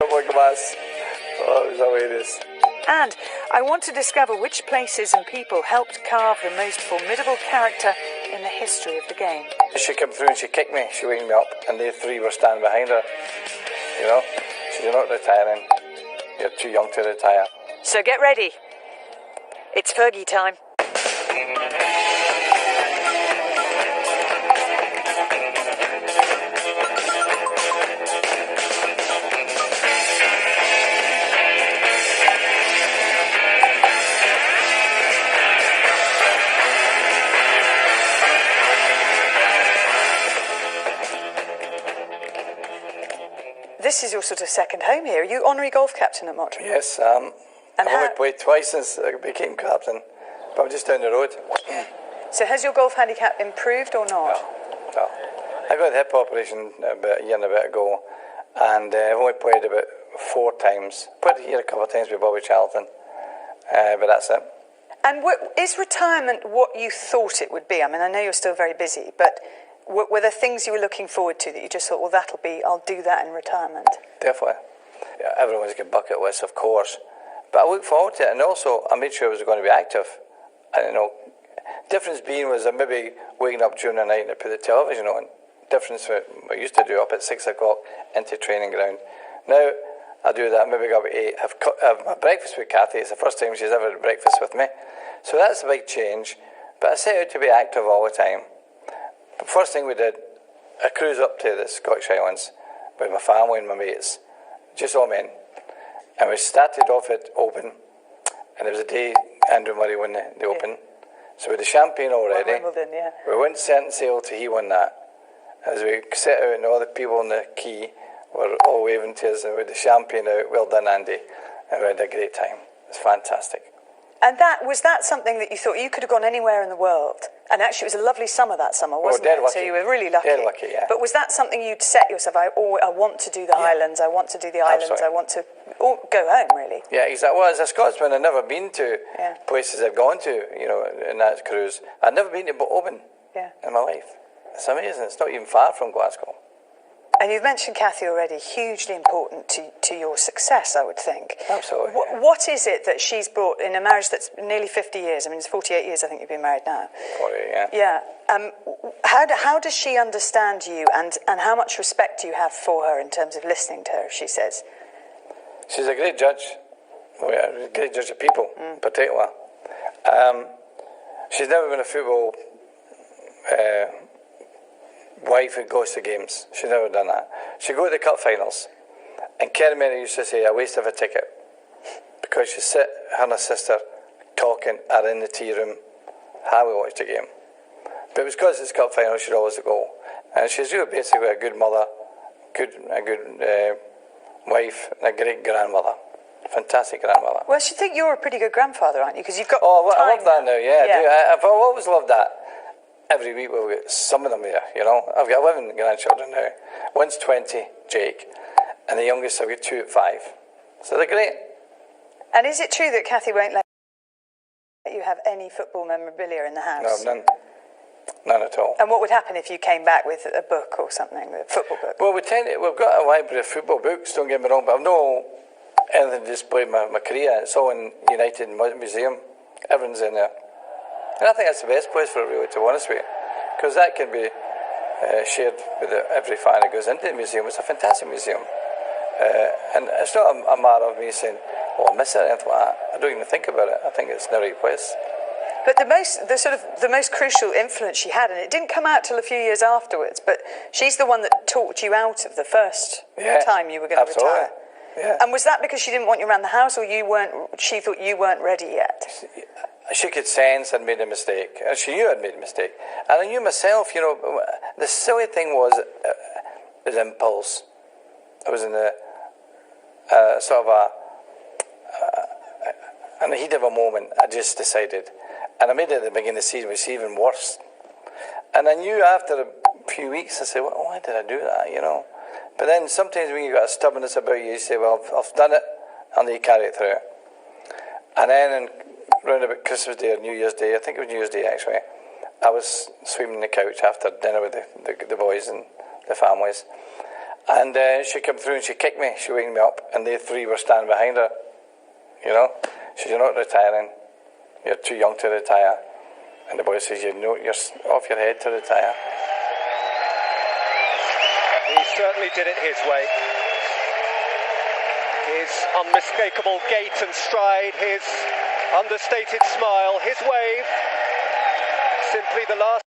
Glass. Oh, it was hilarious. And I want to discover which places and people helped carve the most formidable character in the history of the game. She came through and she kicked me. She waked me up, and they three were standing behind her. You know, so you're not retiring. You're too young to retire. So get ready. It's Fergie time. This is your sort of second home here. Are you honorary golf captain at Mottram? Yes, I've only played twice since I became captain, but I'm just down the road. Yeah. So has your golf handicap improved or not? No. I got a hip operation about a year and a bit ago, and I've only played about 4 times. Played here a couple of times with Bobby Charlton, but that's it. And is retirement what you thought it would be? I mean, I know you're still very busy, but were there things you were looking forward to that you just thought, well, I'll do that in retirement? Definitely. Yeah, everyone's got bucket lists, of course. But I look forward to it, and also I made sure I was going to be active. And, you know, difference being was I maybe waking up during the night and I put the television on. Difference what I used to do up at 6 o'clock into training ground. Now I do that, maybe go up at 8, have my breakfast with Kathy. It's the first time she's ever had breakfast with me. So that's a big change. But I set out to be active all the time. The first thing we did, a cruise up to the Scottish Highlands with my family and my mates, just all men. And we started off at Open, and it was a day Andrew Murray won the Open. So with the champagne already, Wimbledon, yeah. We went set and sail till he won that. As we set out, and all the people on the quay were all waving to us, and with the champagne out, well done, Andy. And we had a great time. It was fantastic. And was that something that you thought you could have gone anywhere in the world? And actually, it was a lovely summer that summer, wasn't it? Lucky. So you were really lucky. Dead lucky, yeah. But was that something you'd set yourself? I want to do the Highlands. I want to do the islands. Absolutely. I want to go home, really. Yeah, exactly. Well, as a Scotsman, I've never been to places I've gone to, you know, in that cruise. I've never been to Open in my life. It's amazing. It's not even far from Glasgow. And you've mentioned Kathy already, hugely important to your success, I would think. Absolutely. What is it that she's brought in a marriage that's nearly 50 years? I mean, it's 48 years I think you've been married now. 48, yeah. Yeah. How does she understand you, and how much respect do you have for her in terms of listening to her, she says? She's a great judge. A great judge of people, in particular. She's never been a football wife who goes to games. She's never done that. She'd go to the cup finals, and Kerry Mary used to say a waste of a ticket, because she'd sit, her and her sister talking or in the tea room how we watched the game. But it was because it's cup final, she'd always go. And she's really basically a good mother, a good wife, and a great grandmother. Fantastic grandmother. Well, I should think you're a pretty good grandfather, aren't you? Because you've got time. I love that now, yeah. I've always loved that. Every week we'll get some of them here, you know. I've got 11 grandchildren now. One's 20, Jake, and the youngest I've got 2 at 5. So they're great. And is it true that Kathy won't let you have any football memorabilia in the house? No, none. None at all. And what would happen if you came back with a book or something, a football book? Well, we've got a library of football books, don't get me wrong, but I've no anything to display my career. It's all in United Museum. Everything's in there. And I think that's the best place for it, really, to be honest with you, because that can be shared with every fan that goes into the museum. It's a fantastic museum. And it's not a matter of me saying, I miss it or anything like that. I don't even think about it. I think it's in the right place. But the most crucial influence she had, and it didn't come out till a few years afterwards, but she's the one that talked you out of the first time you were going to retire. Yeah. And was that because she didn't want you around the house, or she thought you weren't ready yet? She could sense I'd made a mistake. She knew I'd made a mistake. And I knew myself, you know, the silly thing was impulse. I was in a sort of in the heat of a moment, I just decided. And I made it at the beginning of the season, which was even worse. And I knew after a few weeks, I said, why did I do that, you know? But then sometimes when you've got a stubbornness about you, you say, I've done it, and then you carry it through. And then around about Christmas Day or New Year's Day, I think it was New Year's Day actually, I was swimming on the couch after dinner with the boys and the families. And she came through and she kicked me. She waked me up, and they three were standing behind her. You know, she said, "You're not retiring. You're too young to retire." And the boy says, "You know, you're off your head to retire." He certainly did it his way. His unmistakable gait and stride, his understated smile, his wave, simply the last